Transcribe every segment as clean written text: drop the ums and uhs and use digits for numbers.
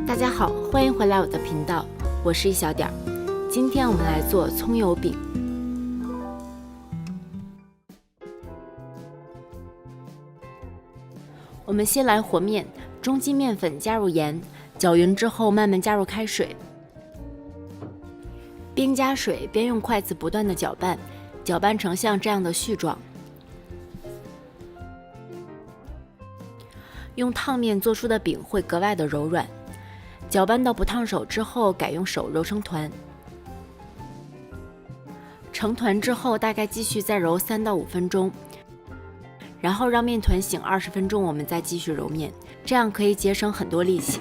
大家好，欢迎回来我的频道，我是一小点儿。今天我们来做葱油饼。我们先来和面，中筋面粉加入盐，搅匀之后慢慢加入开水，边加水边用筷子不断的搅拌，搅拌成像这样的絮状。用烫面做出的饼会格外的柔软，搅拌到不烫手之后，改用手揉成团。成团之后，大概继续再揉3到5分钟，然后让面团醒20分钟，我们再继续揉面，这样可以节省很多力气。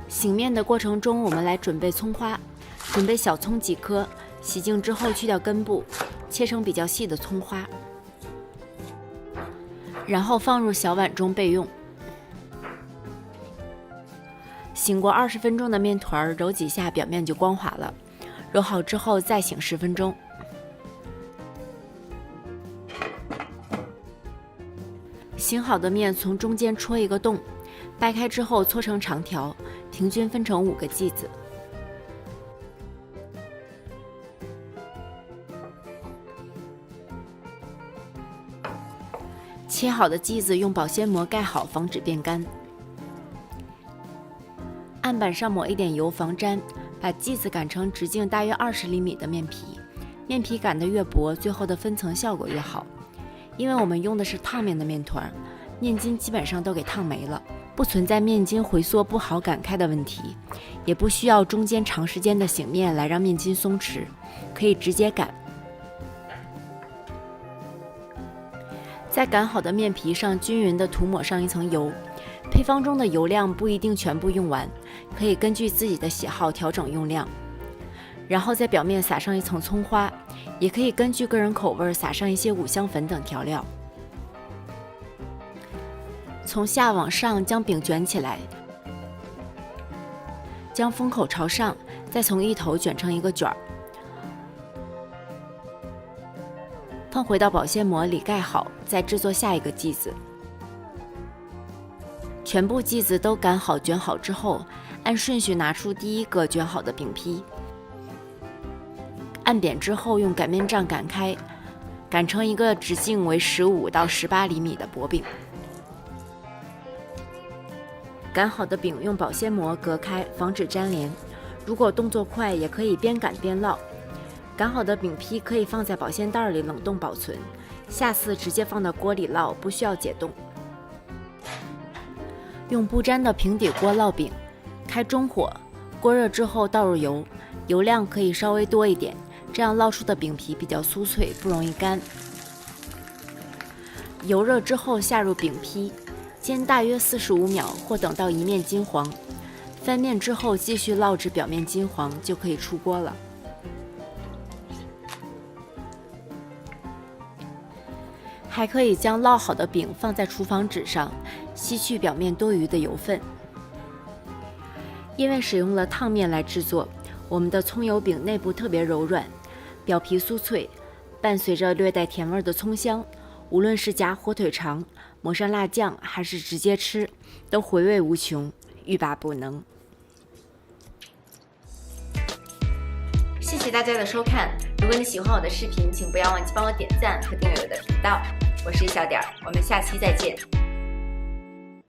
醒面的过程中，我们来准备葱花，准备小葱几颗，洗净之后去掉根部，切成比较细的葱花，然后放入小碗中备用。醒过20分钟的面团，揉几下表面就光滑了。揉好之后再醒10分钟。醒好的面从中间戳一个洞，掰开之后搓成长条，平均分成5个剂子。切好的剂子用保鲜膜盖好，防止变干。案板上抹一点油防粘，把剂子擀成直径大约20厘米的面皮。面皮擀得越薄，最后的分层效果越好。因为我们用的是烫面的面团，面筋基本上都给烫没了，不存在面筋回缩不好擀开的问题，也不需要中间长时间的醒面来让面筋松弛，可以直接擀。在擀好的面皮上均匀地涂抹上一层油，配方中的油量不一定全部用完，可以根据自己的喜好调整用量。然后在表面撒上一层葱花，也可以根据个人口味撒上一些五香粉等调料。从下往上将饼卷起来，将封口朝上，再从一头卷成一个卷儿，放回到保鲜膜里盖好，再制作下一个剂子。全部剂子都擀好卷好之后，按顺序拿出第一个卷好的饼坯，按扁之后用擀面杖擀开，擀成一个直径为15到18厘米的薄饼。擀好的饼用保鲜膜隔开，防止粘连。如果动作快，也可以边擀边烙。擀好的饼坯可以放在保鲜袋里冷冻保存，下次直接放到锅里烙，不需要解冻。用不粘的平底锅烙饼，开中火，锅热之后倒入油，油量可以稍微多一点，这样烙出的饼皮比较酥脆，不容易干。油热之后下入饼坯，煎大约45秒，或等到一面金黄。翻面之后继续烙至表面金黄，就可以出锅了。还可以将烙好的饼放在厨房纸上，吸去表面多余的油分。因为使用了烫面来制作，我们的葱油饼内部特别柔软，表皮酥脆，伴随着略带甜味的葱香，无论是夹火腿肠、抹上辣酱，还是直接吃，都回味无穷，欲罢不能。谢谢大家的收看，如果你喜欢我的视频，请不要忘记帮我点赞和订阅我的频道。我是一小点儿，我们下期再见。